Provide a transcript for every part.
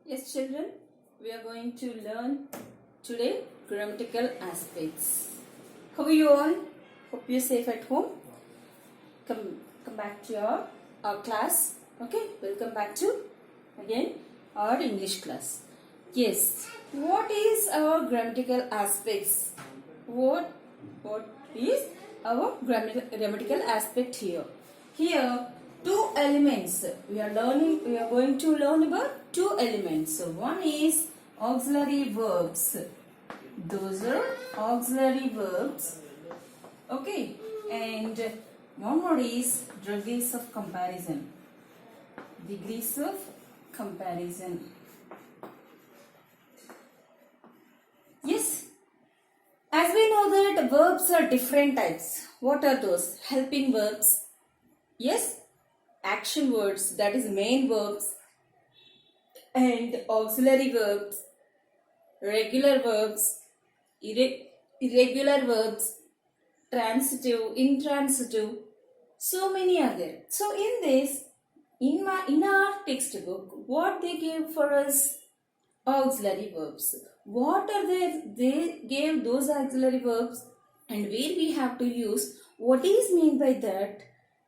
Yes, children, we are going to learn today grammatical aspects. How are you all? Hope you're safe at home. Come back to our class. Okay, welcome back to again our English class. Yes, what is our grammatical aspects? What is our grammatical aspect here? Here, two elements. We are going to learn about two elements. So one is auxiliary verbs. Those are auxiliary verbs. Okay, and one more is degrees of comparison. Degrees of comparison. Yes, as we know that verbs are different types. What are those? Helping verbs. Yes, action words, that is main verbs, and auxiliary verbs, regular verbs, irregular verbs, transitive, intransitive, so many are there. So in this, in our textbook, what they gave for us? Auxiliary verbs. What are they gave those auxiliary verbs, and where we have to use, what is meant by that,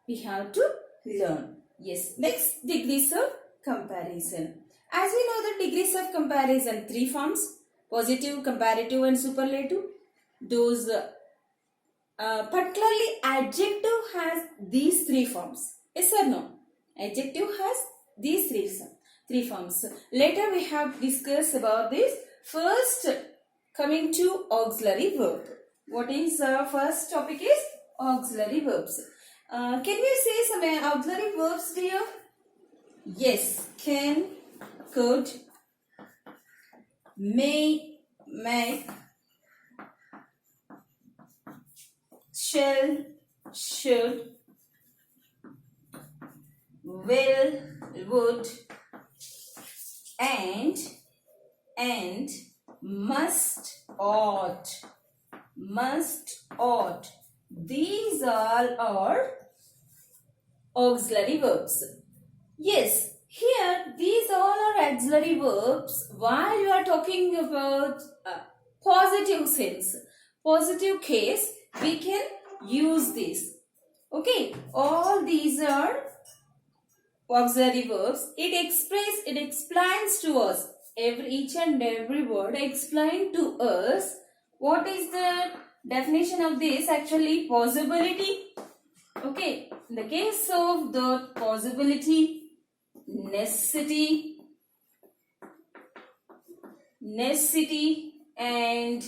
we have to learn. Yes, next, degrees of comparison. As we know the degrees of comparison, three forms: positive, comparative and superlative. Those particularly adjective has these three forms. Yes or no? Adjective has these three forms. Later we have discussed about this. First, coming to auxiliary verb. What is first topic is auxiliary verbs. Can you say some auxiliary verbs, dear? Yes, can, could, may, make, shall, should, will, would, and must, ought. These all are auxiliary verbs. Yes, here these all are auxiliary verbs while you are talking about positive sense. Positive case, we can use this. Okay, all these are auxiliary verbs. It explains to us, each and every word explain to us what is the definition of this. Actually, possibility. Okay, in the case of the possibility, necessity and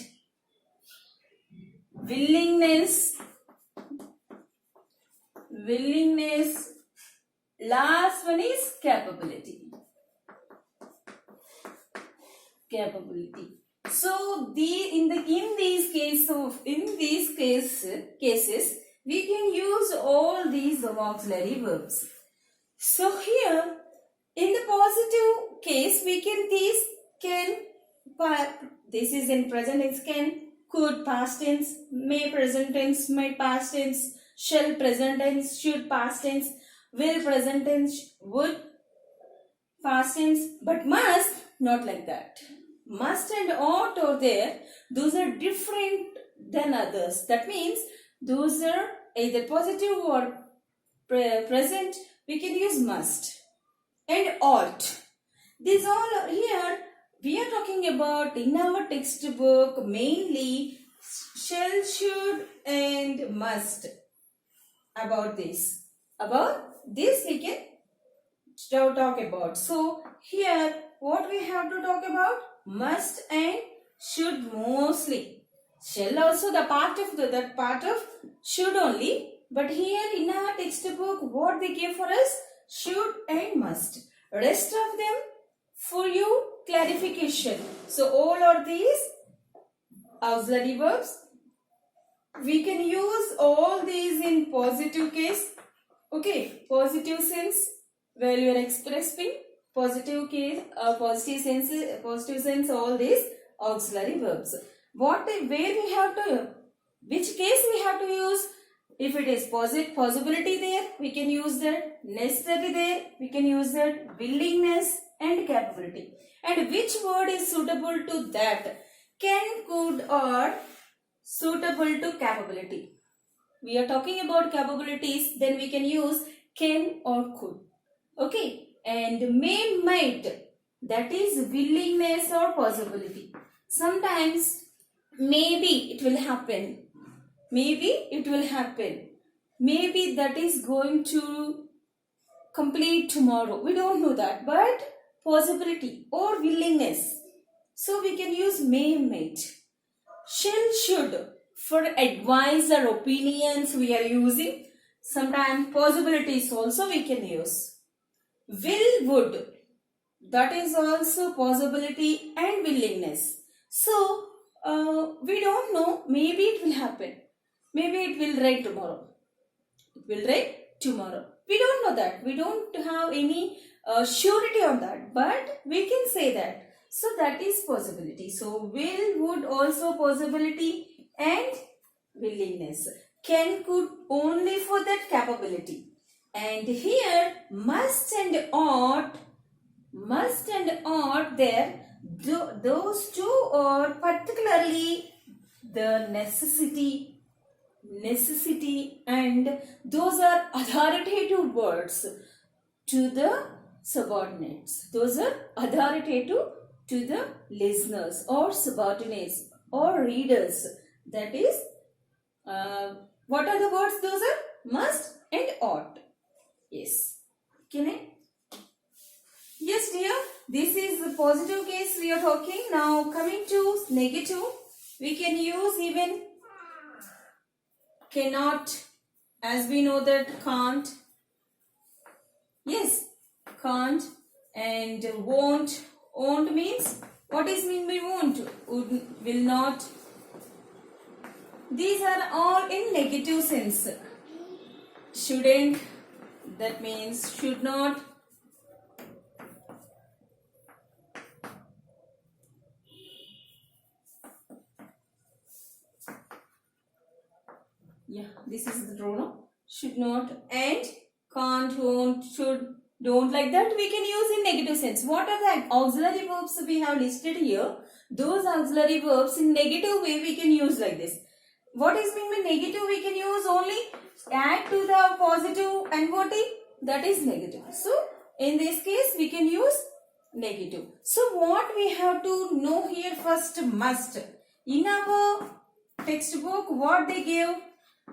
willingness. Last one is capability. So in these cases we can use all these auxiliary verbs. So here in the positive case we can this is in present tense, can, could past tense, may present tense, may past tense, shall present tense, should past tense, will present tense, would past tense, but must not like that. Must and ought are there. Those are different than others. That means those are either positive or present. We can use must and ought. These all are here. We are talking about in our textbook mainly shall, should and must. About this we can talk about. So here what we have to talk about? Must and should mostly. Shall also the part of that part of should only. But here in our textbook what they give for us? Should and must. Rest of them for you clarification. So all are these auxiliary verbs. We can use all these in positive case. Okay, positive sense where you are expressing positive case, positive sense, all these auxiliary verbs. Where we have to, which case we have to use? If it is possibility there, we can use that. Necessary there, we can use that. Willingness, and capability. And which word is suitable to that? Can, could, or suitable to capability. We are talking about capabilities, then we can use can or could. Okay, and may, might, that is willingness or possibility. Sometimes maybe it will happen. Maybe it will happen. Maybe that is going to complete tomorrow. We don't know that, but possibility or willingness. So we can use may, might. Shall, should. For advice or opinions we are using. Sometimes possibilities also we can use. Will, would. That is also possibility and willingness. So, we don't know. Maybe it will happen. Maybe it will rain tomorrow. It will rain tomorrow. We don't know that. We don't have any surety on that. But we can say that. So, that is possibility. So, will, would also possibility and willingness. Can, could only for that capability. And here must and ought there, those two are particularly the necessity, and those are authoritative words to the subordinates. Those are authoritative to the listeners or subordinates or readers. That is, what are the words? Those are must and ought. Yes. Can I? Yes, dear. This is the positive case we are talking. Now, coming to negative, we can use even cannot, as we know that can't. Yes, can't, and won't. Won't means, what is mean by won't? Would, will not. These are all in negative sense. Shouldn't, that means should not. Yeah, this is the pronoun. Should not, and can't, won't, should, don't, like that we can use in negative sense. What are the auxiliary verbs we have listed here? Those auxiliary verbs in negative way we can use like this. What is mean by negative? We can use only add to the positive and what is? That is negative. So, in this case we can use negative. So, what we have to know here first, must. In our textbook, what they give?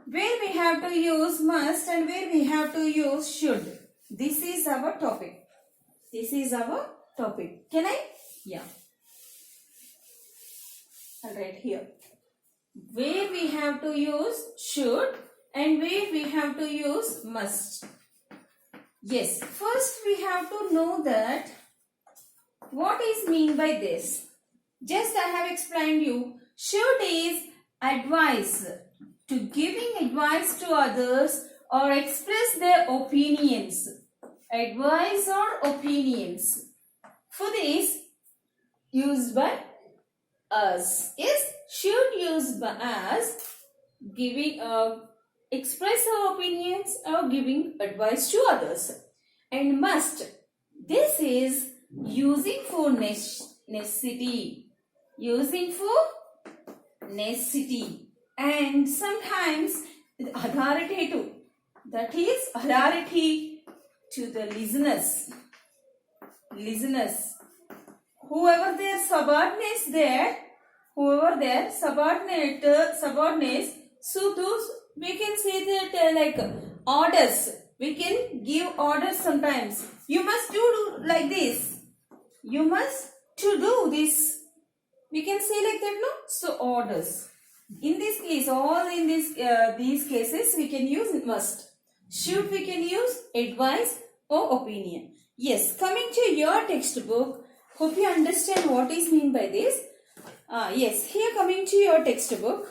Where we have to use must and where we have to use should. This is our topic. This is our topic. Can I? Yeah. I'll write here. Where we have to use should and where we have to use must. Yes. First we have to know that what is mean by this. Just I have explained you. Should is advice. To giving advice to others or express their opinions. Advice or opinions. For this, used by us. Yes, should used by us, giving express our opinions or giving advice to others. And must, this is using for necessity. Using for necessity. And sometimes authoritative, that is authority to the listeners. Whoever their subordinates there, subordinates, so those we can say that like orders. We can give orders sometimes. You must do like this. You must to do this. We can say like that, no? So orders. In this case, all in this these cases, we can use must. Should we can use advice or opinion. Yes, coming to your textbook, hope you understand what is mean by this. Yes, here coming to your textbook.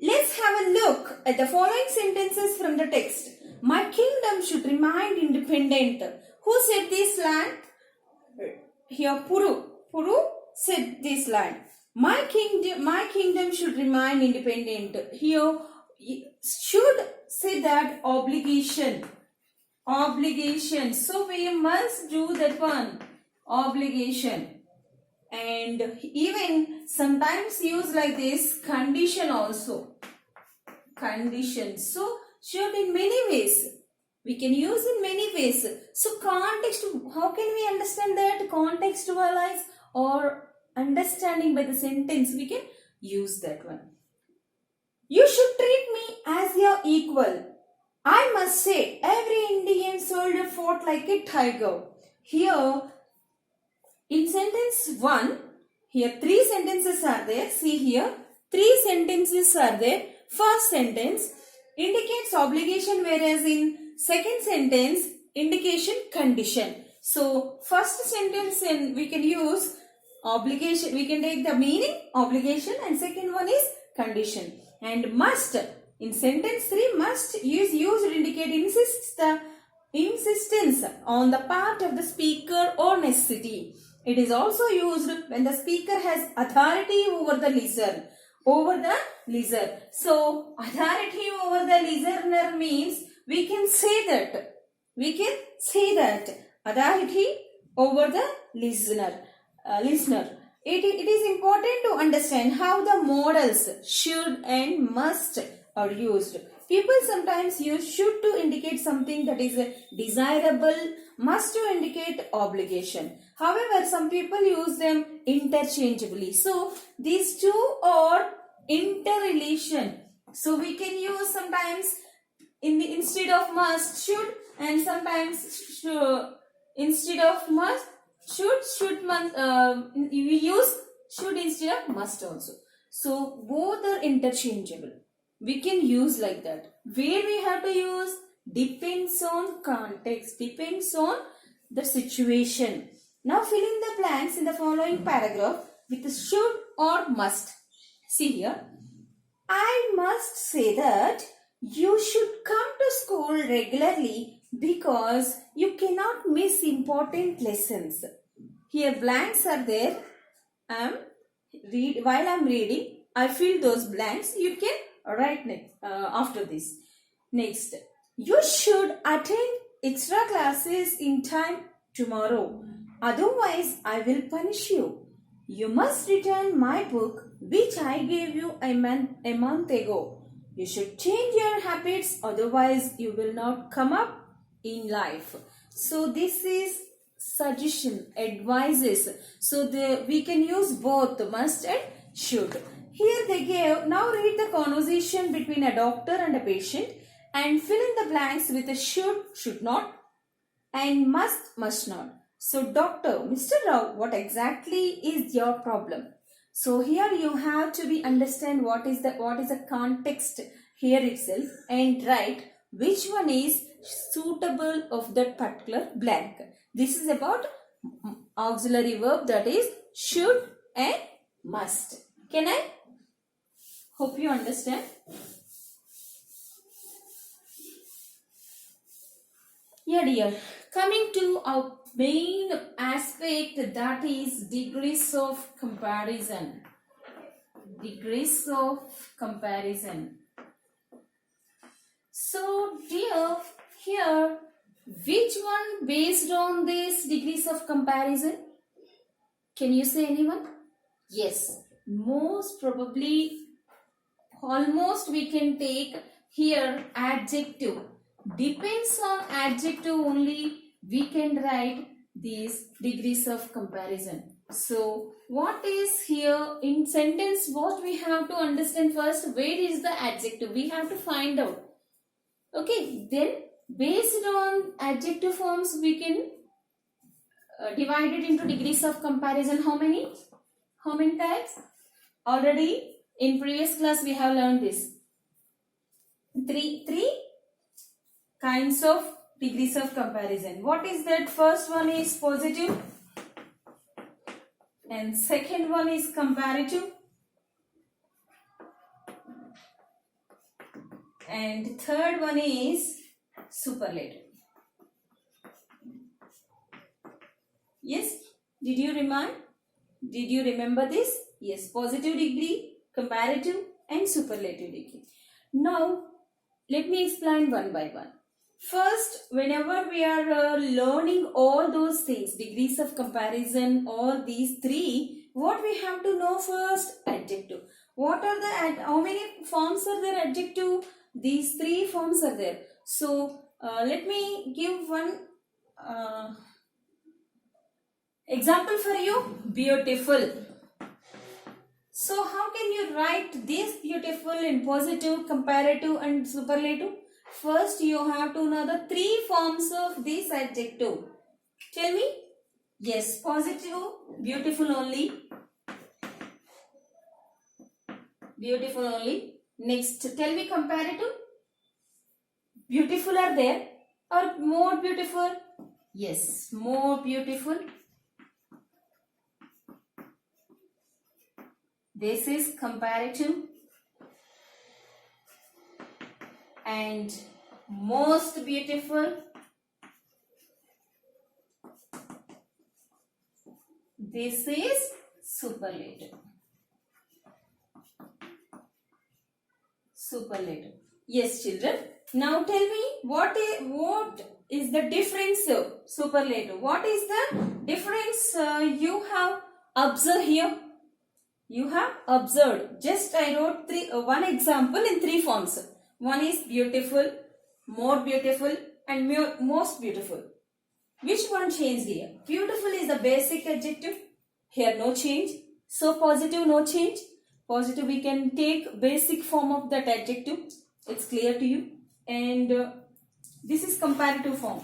Let's have a look at the following sentences from the text. My kingdom should remain independent. Who said this line? Here Puru said this line. My kingdom should remain independent. Here should say that obligation. Obligation. So we must do that one. Obligation. And even sometimes use like this condition also. Condition. So should in many ways. We can use in many ways. So context, how can we understand that? Contextualize or understanding by the sentence, we can use that one. You should treat me as your equal. I must say, every Indian soldier fought like a tiger. Here, in sentence 1, here 3 sentences are there. See here, 3 sentences are there. First sentence indicates obligation, whereas in second sentence indication condition. So, first sentence we can use obligation, we can take the meaning obligation, and second one is condition. And must, in sentence 3, must is used to indicate insistence on the part of the speaker or necessity. It is also used when the speaker has authority over the listener. So, authority over the listener means we can say that. Authority over the listener. It is important to understand how the modals should and must are used. People sometimes use should to indicate something that is desirable, must to indicate obligation. However, some people use them interchangeably. So, these two are interrelation. So, we can use sometimes instead of must, should, and sometimes instead of must, we use should instead of must also. So, both are interchangeable. We can use like that. Where we have to use depends on context, depends on the situation. Now fill in the blanks in the following paragraph with should or must. See here. I must say that you should come to school regularly because you cannot miss important lessons. Here blanks are there. While I am reading, I fill those blanks. You can write next, after this. Next, you should attend extra classes in time tomorrow. Otherwise, I will punish you. You must return my book which I gave you a month ago. You should change your habits, otherwise you will not come up in life. So this is suggestion, advices. So we can use both must and should. Here they gave, now read the conversation between a doctor and a patient and fill in the blanks with a should not, and must not. So doctor, Mr. Rao, what exactly is your problem? So here you have to be understand what is the context here itself and write which one is suitable of that particular blank. This is about auxiliary verb, that is should and must. Can I? Hope you understand. Yeah dear, coming to our main aspect, that is degrees of comparison. Degrees of comparison. So dear, here which one based on this degrees of comparison? Can you say anyone? Yes, most probably almost we can take here adjective. Depends on adjective only we can write these degrees of comparison. So what is here in sentence, what we have to understand first, where is the adjective? We have to find out. Okay, then based on adjective forms we can divide it into degrees of comparison. How many? How many types? Already in previous class we have learned this. Three kinds of degrees of comparison. What is that? First one is positive, and second one is comparative, and third one is superlative. Yes, did you remember this? Yes, positive degree, comparative and superlative degree. Now let me explain one by one. First, whenever we are learning all those things, degrees of comparison, all these three, what we have to know first? Adjective. What are the, how many forms are there adjective? These three forms are there. So, let me give one example for you. Beautiful. So, how can you write this beautiful in positive, comparative and superlative? First, you have to know the three forms of this adjective. Tell me. Yes, positive, beautiful only. Beautiful only. Next, tell me comparative. Beautiful are there or more beautiful? Yes, more beautiful. This is comparative. And most beautiful. This is superlative. Superlative. Yes, children. Now tell me what is the difference of superlative? What is the difference you have observed here? You have observed. Just I wrote one example in three forms. One is beautiful, more beautiful and most beautiful. Which one changed here? Beautiful is the basic adjective. Here no change. So positive no change. Positive we can take basic form of that adjective. It's clear to you. And this is comparative form.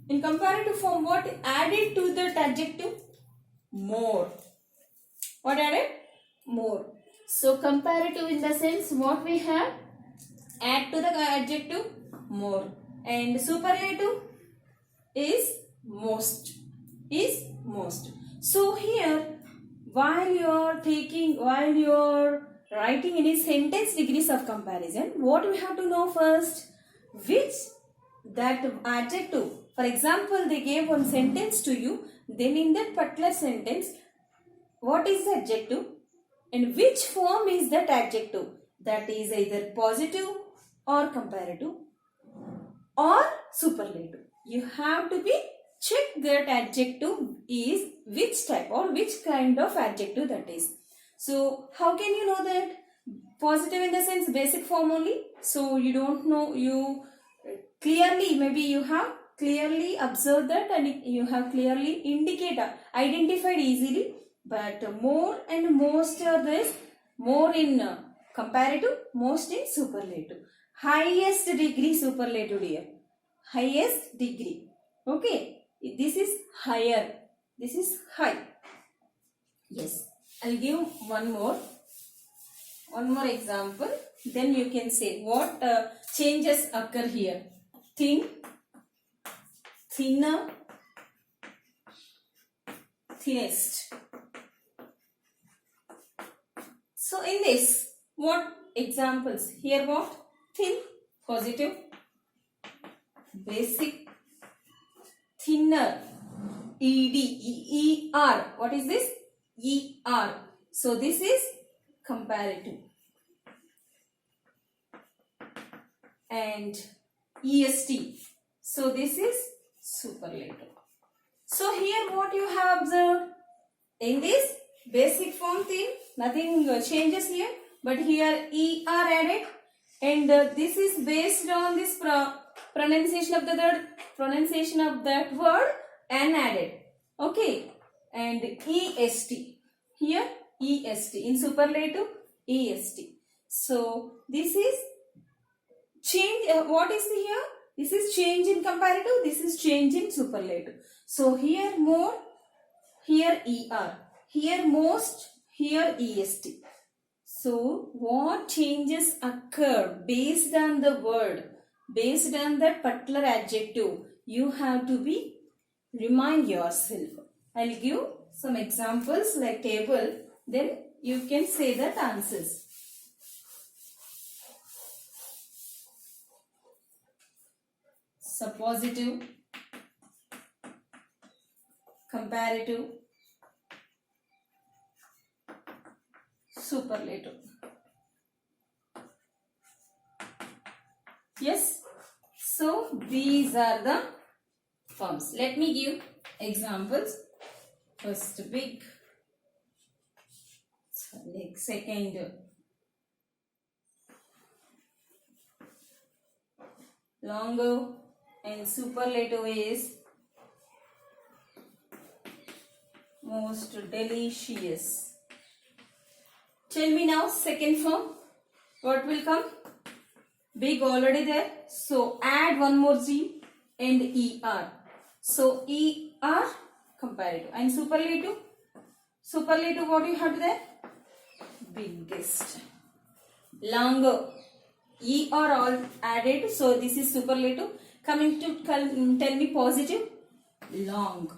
In comparative form, what added to that adjective? More. What added? More. So comparative in the sense what we have? Add to the adjective more. And superlative is most. Is most. So here while you are writing any sentence degrees of comparison, what we have to know first? Which that adjective. For example, they gave one sentence to you. Then in that particular sentence, what is the adjective? And which form is that adjective? That is either positive or comparative or superlative. You have to be check that adjective is which type or which kind of adjective that is. So how can you know that? Positive in the sense basic form only. So you don't know, you clearly, maybe you have clearly observed that and you have clearly identified easily. But more and most are this, more in comparative, most in superlative. Highest degree superlative here. Highest degree. Okay. This is higher. This is high. Yes. I'll give one more example. Then you can say what changes occur here. Thin, thinner, thinnest. So in this, what examples? Here what? Thin, positive, basic, thinner, ER. What is this? ER. So this is comparative. And EST. So this is superlative. So here what you have observed? In this basic form thing, nothing changes here. But here ER added. And this is based on this pronunciation of that word and added. Okay. And EST. Here EST. In superlative EST. So this is change. What is here? This is change in comparative. This is change in superlative. So here more. Here ER. Here most. Here EST. So what changes occur based on the word, based on that particular adjective? You have to remind yourself. I'll give some examples like table. Then you can say that answers. So positive, comparative, superlative. Yes. So these are the forms. Let me give examples. First big, second longer, and superlative is most delicious. Tell me now second form. What will come? Big already there. So add one more G and ER. So ER comparative. And superlative? Superlative what you have there? Biggest. Longer. ER all added. So this is superlative. Coming to tell me positive. Long.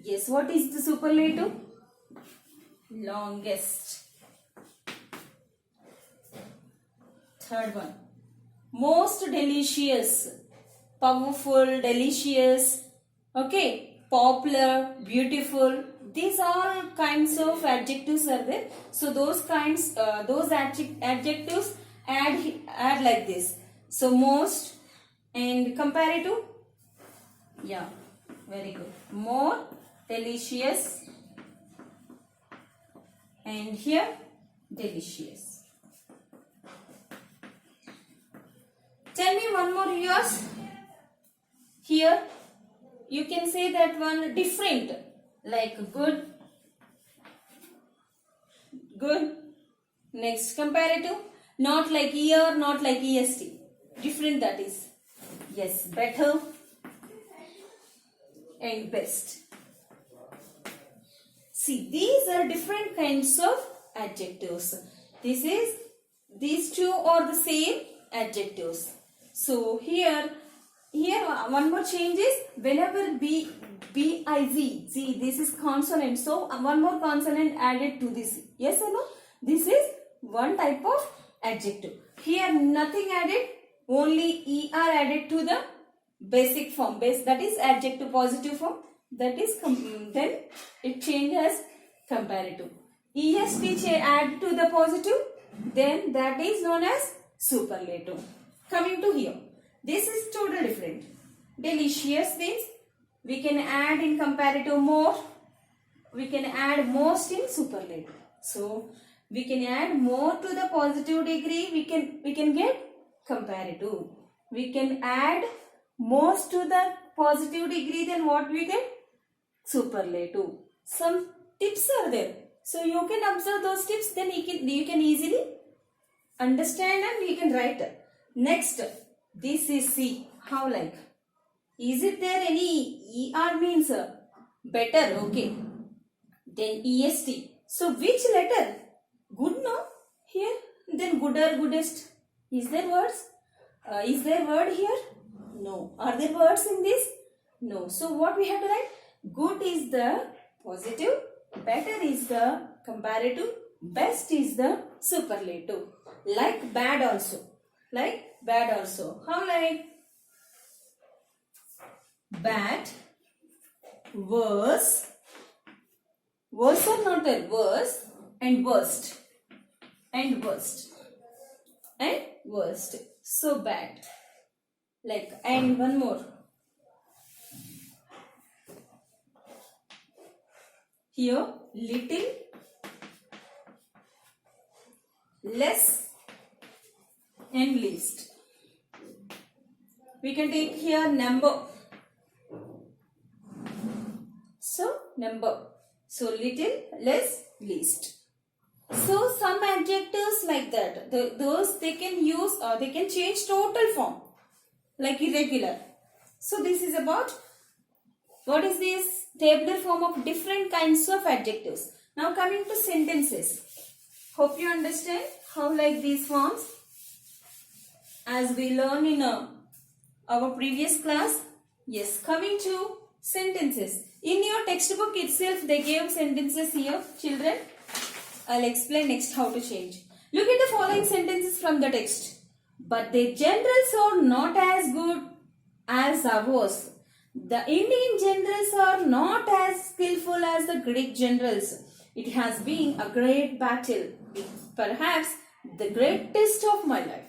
Yes, what is the superlative? Longest. Third one. Most delicious. Powerful, delicious. Okay. Popular, beautiful. These all kinds of adjectives are there. So those kinds, those adjectives add like this. So most and comparative. Yeah. Very good. More delicious. And here delicious. Tell me one more yours. Here you can say that one different, like good, good. Next comparative, not like ear, not like est. Different, that is. Yes, better and best. See, these are different kinds of adjectives. These two are the same adjectives. So here one more change is whenever B-I-Z, see this is consonant, so one more consonant added to this. Yes or no? This is one type of adjective. Here nothing added, only ER added to the basic form, that is adjective positive form, that is then it changes comparative. EST add to the positive, then that is known as superlative. Coming to here, this is totally different. Delicious means we can add in comparative more, we can add most in superlative. So we can add more to the positive degree, we can get comparative. We can add most to the positive degree, then what we get? Superlative. Some tips are there. So you can observe those tips, then you can easily understand and you can write. Next, this is C. How like? Is it there any ER means better? Okay. Then EST. So which letter? Good, no? Here. Then gooder, goodest. Is there words? Is there word here? No. Are there words in this? No. So what we have to write? Good is the positive. Better is the comparative. Best is the superlative. Like bad also. Like bad also. How like? Bad, worse, worse or not there? Worse and worst. And worst. And worst. So bad. Like, and one more. Here, little, less, and least. We can take here number. So, number. So, little, less, least. So, some adjectives like that. Those they can use or they can change total form. Like irregular. So, this is about what is this? Tabular form of different kinds of adjectives. Now, coming to sentences. Hope you understand how like these forms. As we learned in our previous class. Yes, coming to sentences. In your textbook itself, they gave sentences here, children. I'll explain next how to change. Look at the following sentences from the text. But the generals are not as good as ours. The Indian generals are not as skillful as the Greek generals. It has been a great battle, perhaps the greatest of my life.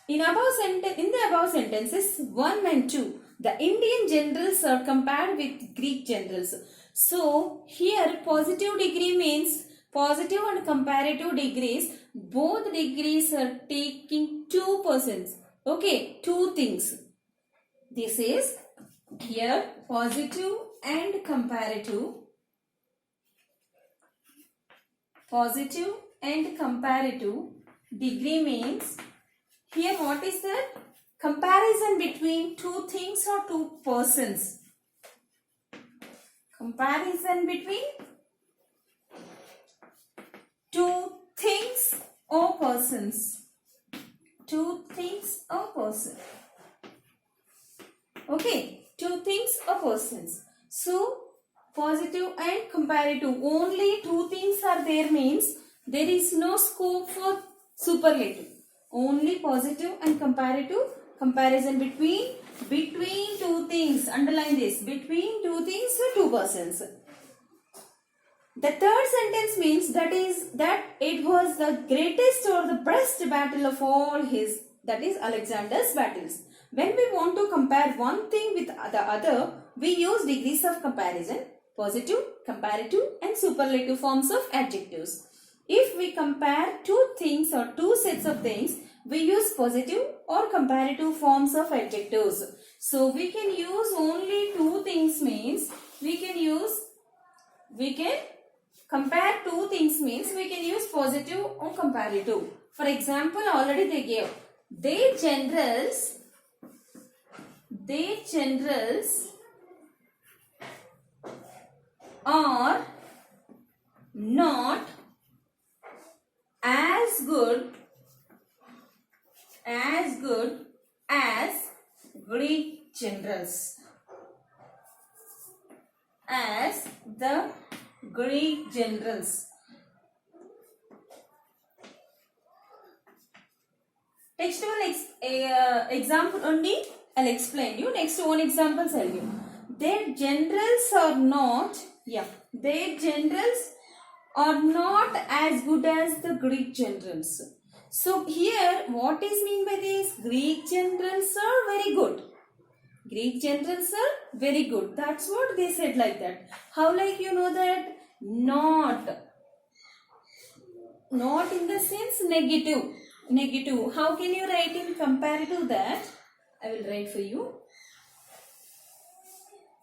In the above sentences 1 and 2, the Indian generals are compared with Greek generals. So here positive degree means positive and comparative degrees. Both degrees are taking 2%. Okay, two things. This is here positive and comparative. Positive and comparative degree means here what is that? Comparison between two things or two persons. Comparison between two things or persons. Two things or persons. Okay, two things or persons. So, positive and comparative. Only two things are there means there is no scope for superlative. Only positive and comparative comparison between two things. Underline this. Between two things or two persons. The third sentence means that it was the greatest or the best battle of all his, that is Alexander's battles. When we want to compare one thing with the other, we use degrees of comparison, positive, comparative and superlative forms of adjectives. If we compare two things or two sets of things, we use positive or comparative forms of adjectives. So we can use only two things means we can compare two things means we can use positive or comparative. For example, already they gave. They generals are not as good as Greek generals. As the Greek generals. Next one example only I'll explain you. Next one example tell you. Their generals are not as good as the Greek generals. So here what is mean by this? Greek generals are very good. Greek generals are very good. That's what they said like that. How like you know that? Not in the sense negative. Negative. How can you write in comparative that? I will write for you.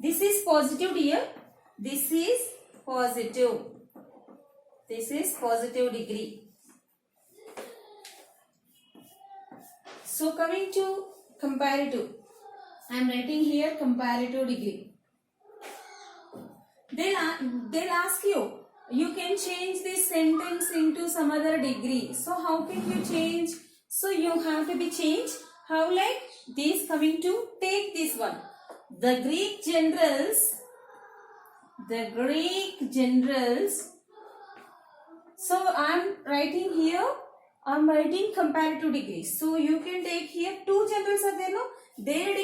This is positive dear. This is positive. This is positive degree. So coming to comparative. I am writing here comparative degree. They'll ask you. You can change this sentence into some other degree. So how can you change? So you have to be changed. How like this coming to take this one. The Greek generals. So I am writing here. I am writing comparative degrees. So you can take here two generals are there, no? Their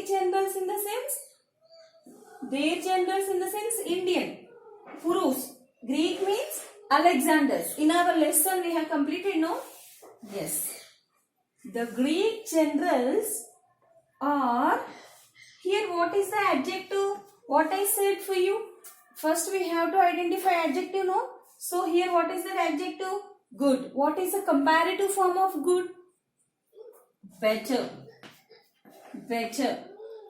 generals in the sense Indian. Purus. Greek means Alexander's. In our lesson we have completed, no? Yes. The Greek generals are, here what is the adjective? What I said for you? First we have to identify adjective, no? So here what is that adjective? Good. What is the comparative form of good? Better. Better.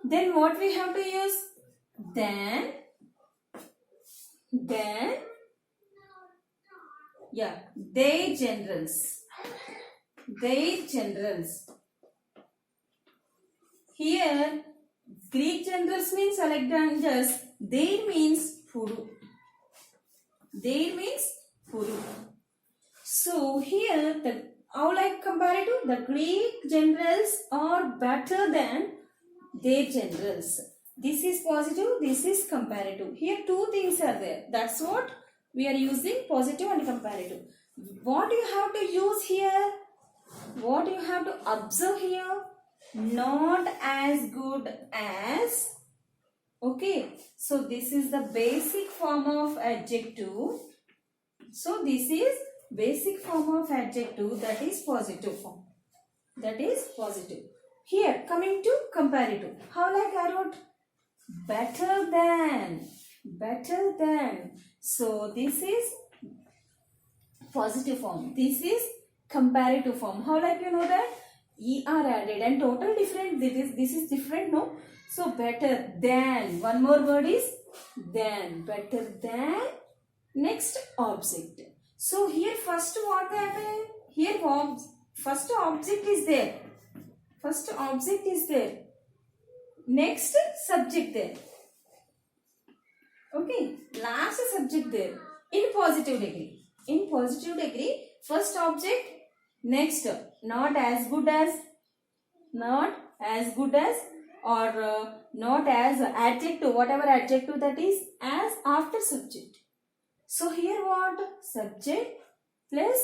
Then what we have to use? Then. Yeah. They generals. Here Greek generals means Alexander's. They means Puru. So here how like comparative? The Greek generals are better than their generals. This is positive, this is comparative. Here two things are there. That's what we are using, positive and comparative. What you have to use here? What you have to observe here? Not as good as. Okay. So this is the basic form of adjective. So this is basic form of adjective, that is positive form. That is positive. Here, coming to comparative. How like I wrote? Better than. Better than. So, this is positive form. This is comparative form. How like you know that? ER added and total different. This is different, no? So, better than. One more word is than. Better than. Next, object. So, here first what happened? Here first object is there. First object is there. Next subject there. Okay. Last subject there. In positive degree. In positive degree, first object, next not as good as, not as good as, or not as adjective, whatever adjective that is, as after subject. So here what? Subject plus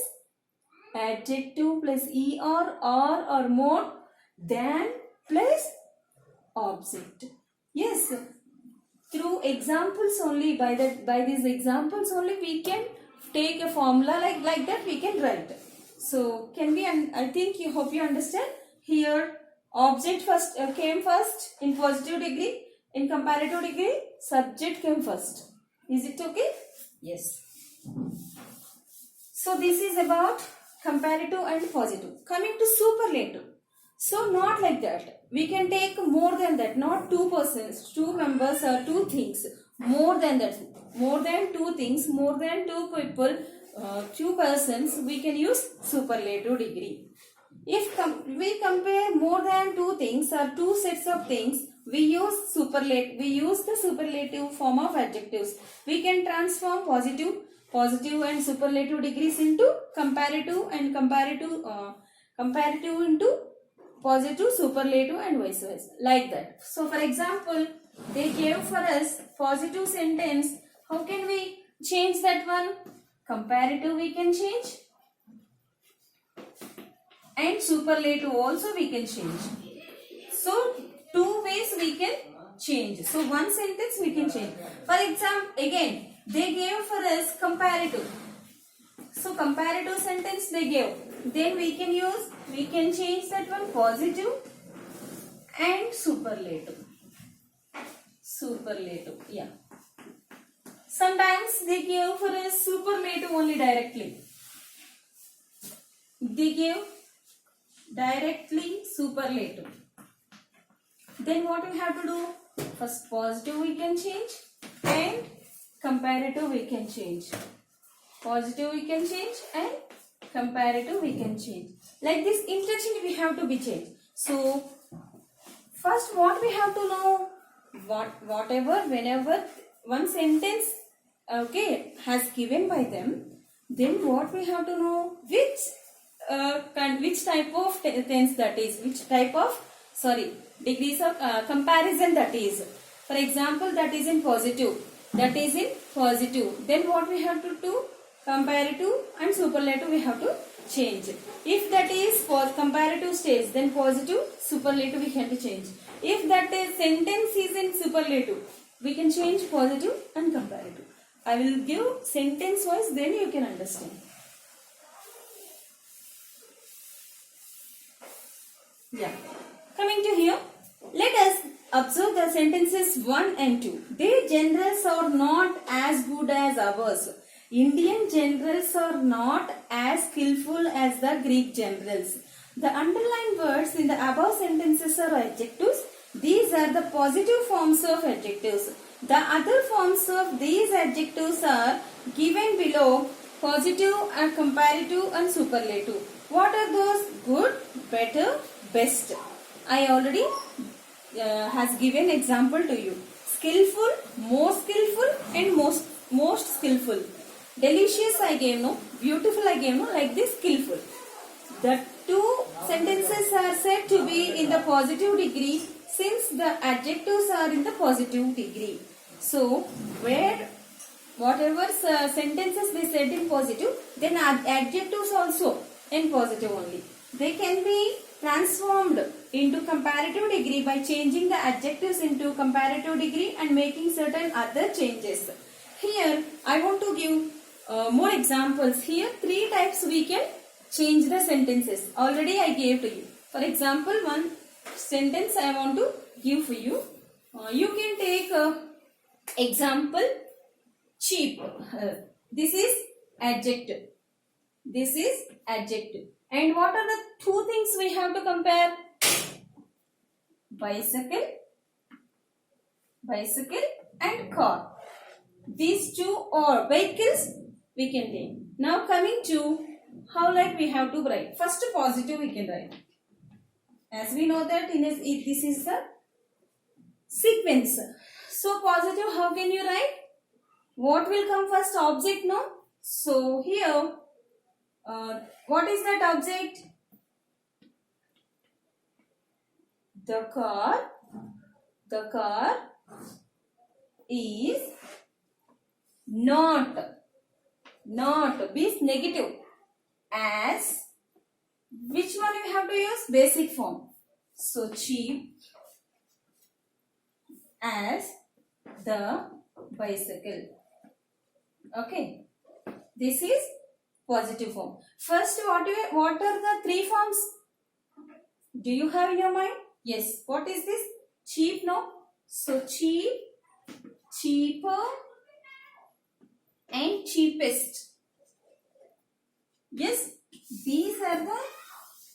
adjective plus er or more than plus object. Yes, through examples only, by these examples only we can take a formula like that we can write. So can we, I think you hope you understand. Here object first came first in positive degree, in comparative degree subject came first. Is it okay? Yes. So this is about comparative and positive. Coming to superlative. So not like that. We can take more than that. Not two persons, two members or two things. More than that. More than two things, more than two people, two persons, we can use superlative degree. If we compare more than two things or two sets of things, we use the superlative form of adjectives. We can transform positive and superlative degrees into comparative and comparative into positive, superlative and vice versa. Like that. So for example, they gave for us positive sentence. How can we change that one? Comparative we can change. And superlative also we can change. So two ways we can change. So one sentence we can change. For example, again, they gave for us comparative. So comparative sentence they gave. Then we can change that one positive and superlative. Superlative, yeah. Sometimes they give for us superlative only directly. They give directly superlative. Then what we have to do? First positive we can change and comparative we can change. Positive we can change and comparative we can change. Like this interchange we have to be changed. So first what we have to know? Whenever one sentence has given by them, then what we have to know? Which type of tense that is, degrees of comparison that is. For example, that is in positive. Then what we have to do? Comparative and superlative we have to change. If that is for comparative stage, then positive, superlative we have to change. If that is sentence is in superlative, we can change positive and comparative. I will give sentence wise, then you can understand. Yeah. Coming to here, let us observe the sentences 1 and 2. Their generals are not as good as ours. Indian generals are not as skillful as the Greek generals. The underlined words in the above sentences are adjectives. These are the positive forms of adjectives. The other forms of these adjectives are given below: positive and comparative and superlative. What are those? Good, better, best. I already has given example to you. Skillful, most skillful and most skillful. Delicious I gave no, beautiful I gave no, like this skillful. The two sentences are said to be in the positive degree since the adjectives are in the positive degree. So whatever sentences they said in positive, then adjectives also in positive only. They can be transformed into comparative degree by changing the adjectives into comparative degree and making certain other changes. Here I want to give more examples. Here 3 types we can change the sentences. Already I gave to you. For example, one sentence I want to give for you. You can take example cheap. This is adjective. This is adjective. And what are the two things we have to compare? Bicycle and car. These two are vehicles we can take. Now coming to how like we have to write. First positive we can write. As we know that this is the sequence. So positive, how can you write? What will come first? Object, no? So here, what is that object? The car is not means negative. As which one you have to use? Basic form. So cheap as the bicycle. Okay. This is positive form. First, what are the three forms? Do you have in your mind? Yes. What is this? Cheap, no? So cheap, cheaper and cheapest. Yes. These are the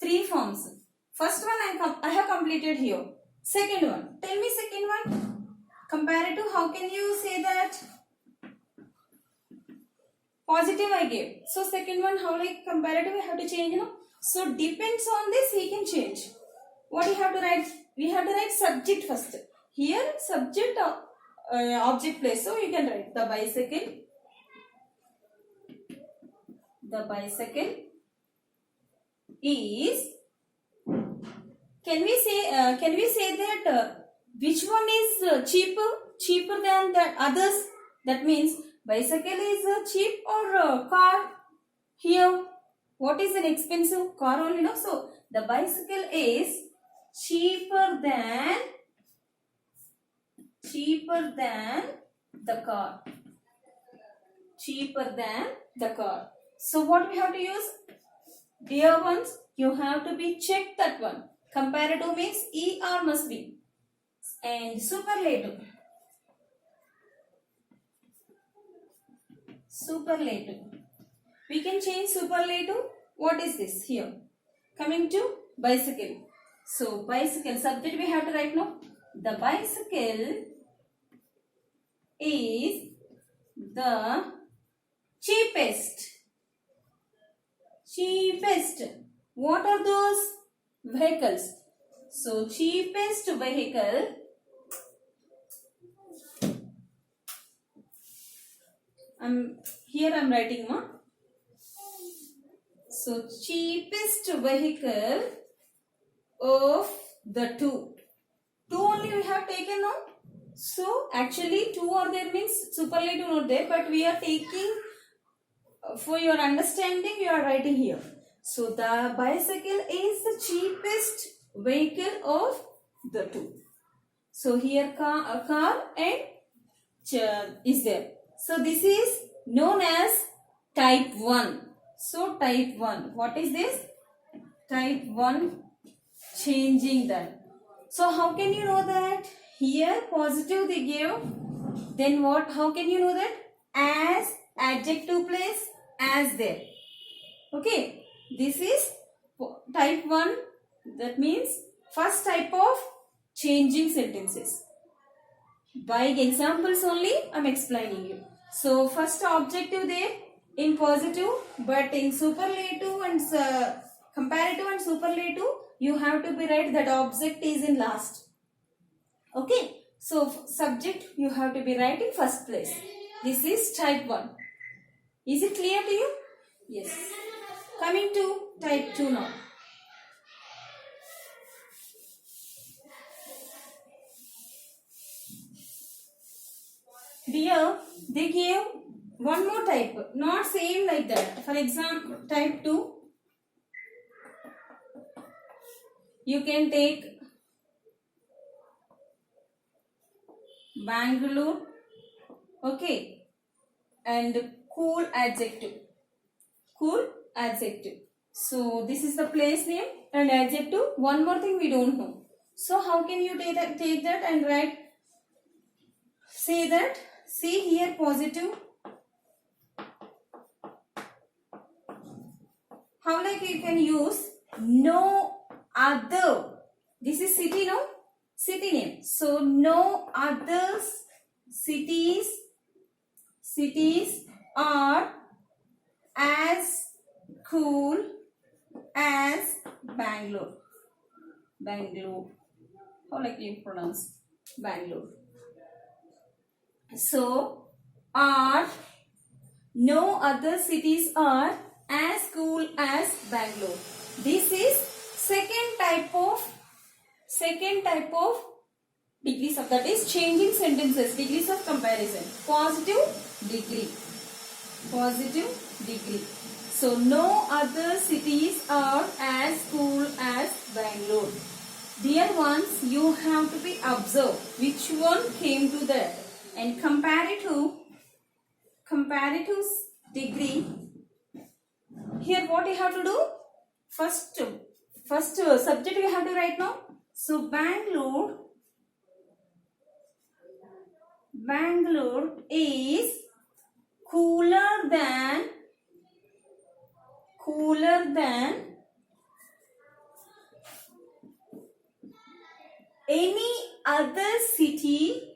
three forms. First one I have completed here. Second one. Tell me second one. Comparative, how can you say that? Positive I gave. So second one, how like comparative we have to change, you know. So depends on this we can change. What you have to write? We have to write subject first. Here subject object place. So you can write the bicycle. The bicycle is. Can we say that which one is cheaper than the others? That means bicycle is cheap or car? Here, what is an expensive? Car only, no? So the bicycle is cheaper than the car. Cheaper than the car. So what we have to use? Dear ones, you have to be check that one. Comparative means ER must be. And superlative. Superlative. We can change superlative. What is this here? Coming to bicycle. So bicycle subject we have to write now. The bicycle is the cheapest. Cheapest. What are those vehicles? So cheapest vehicle I'm writing ma. So cheapest vehicle of the two. Two only we have taken now. So actually two are there means superlative not there, but we are taking for your understanding you are writing here. So the bicycle is the cheapest vehicle of the two. So here a car and is there. So this is known as type 1. So type 1. What is this? Type 1 changing that. So how can you know that? Here positive they gave. Then what? How can you know that? As adjective place as there. Okay. This is type 1. That means first type of changing sentences. By examples only I am explaining you. So first objective there in positive, but in superlative and comparative and superlative you have to be right that object is in last. Okay. So subject you have to be right in first place. This is type 1. Is it clear to you? Yes. Coming to type 2 now. Here they gave one more type, not same like that. For example, type 2, you can take Bangalore, okay, and cool adjective. Cool adjective. So this is the place name and adjective. One more thing we don't know. So how can you take that and write? Say that. See here positive. How like you can use no other. This is city, no? City name. So no other cities are as cool as Bangalore. Bangalore. How like you pronounce Bangalore? So are no other cities are as cool as Bangalore. This is second type of degrees of, that is changing sentences, degrees of comparison. Positive degree. So no other cities are as cool as Bangalore. Dear ones, you have to be observed which one came to that and comparative degree. Here what you have to do? First subject you have to write now. So Bangalore is cooler than any other city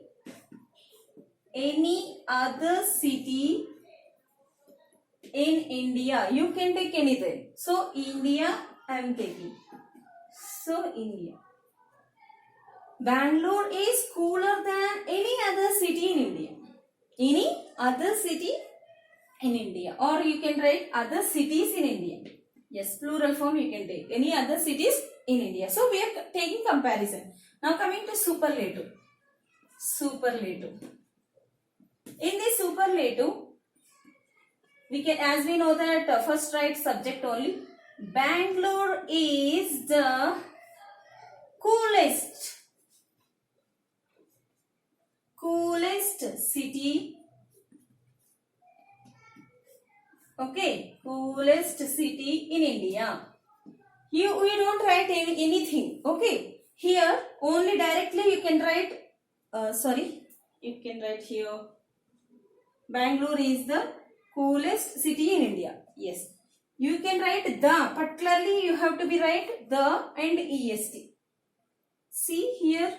in India. You can take anything. So India I am taking. So India. Bangalore is cooler than any other city in India. Any other city in India. Or you can write other cities in India. Yes, plural form you can take. Any other cities in India. So we are taking comparison. Now coming to superlative. In the superlative, we can, as we know that first write subject only. Bangalore is the coolest city. Okay, coolest city in India. We don't write anything. Okay, here only directly you can write. You can write here. Bangalore is the coolest city in India. Yes. You can write the. Particularly you have to be write the and est. See here.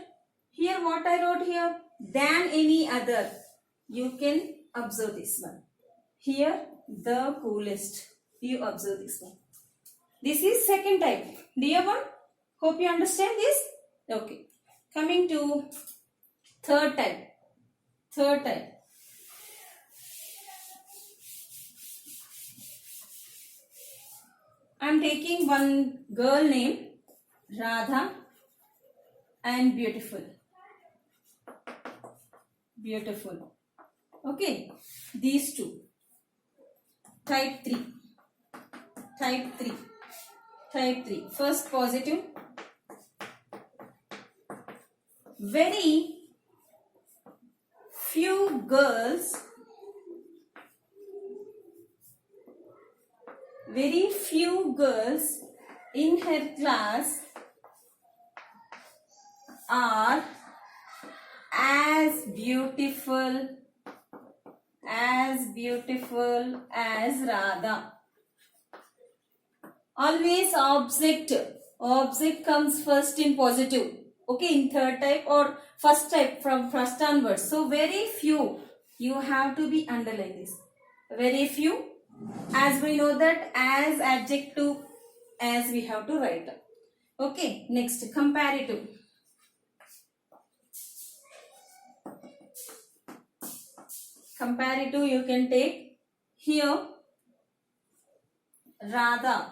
Here what I wrote here. Than any other. You can observe this one. Here the coolest. You observe this one. This is second type. Dear one. Hope you understand this. Okay. Coming to third type. I am taking one girl named Radha and beautiful. Okay. These two. Type 3. First positive. Very few girls in her class are as beautiful as Radha. Always object comes first in positive. Okay, in third type or first type from first onwards. So very few. You have to be underline this. Very few. As we know that as adjective as we have to write. Okay, next comparative. Comparative you can take here. Radha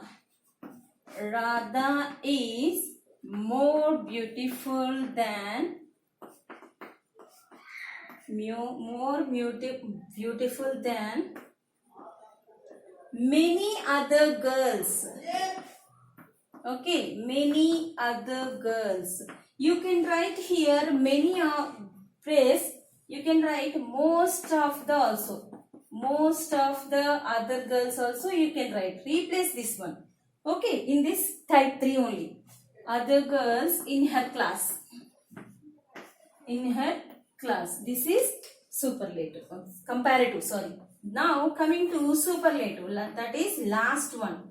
is more beautiful than many other girls. Okay, many other girls. You can write here many of phrase. You can write most of the also. Most of the other girls also you can write. Replace this one. Okay, in this type 3 only. Other girls in her class. In her class. This is superlative. Comparative, sorry. Now coming to superlative. That is last one.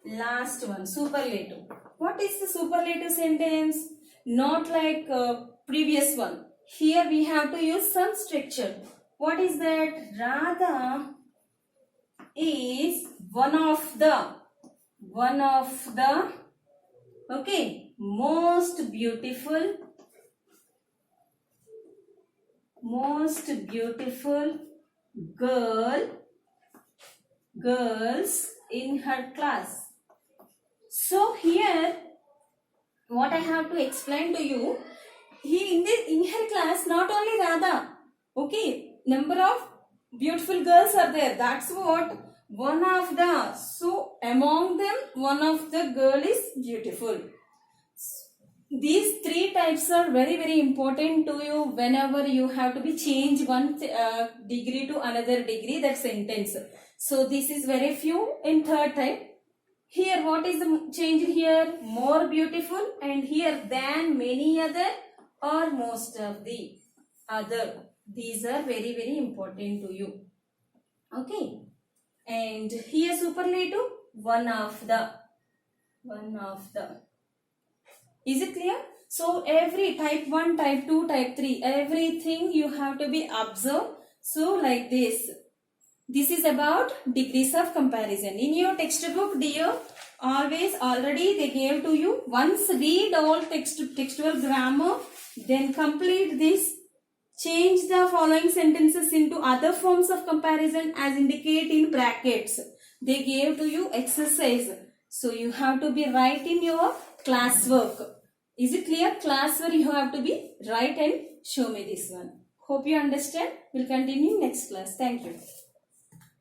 Last one, superlative. What is the superlative sentence? Not like previous one. Here we have to use some structure. What is that? Radha is one of the, okay, most beautiful girls in her class. So here, what I have to explain to you, in her class, not only Radha, okay, number of beautiful girls are there. That's what one of the. So among them, one of the girl is beautiful. These three types are very, very important to you whenever you have to be change one degree to another degree, that sentence. So this is very few in third type. Here, what is the change here? More beautiful, and here than many other or most of the other. These are very, very important to you. Okay. And here superlative, one of the. Is it clear? So every type 1, type 2, type 3, everything you have to be observed. So like this. This is about degrees of comparison. In your textbook, dear, already they gave to you. Once read all textual grammar, then complete this. Change the following sentences into other forms of comparison as indicated in brackets. They gave to you exercise. So you have to be write in your classwork. Is it clear? Classwork you have to be write and show me this one. Hope you understand. We'll continue next class. Thank you.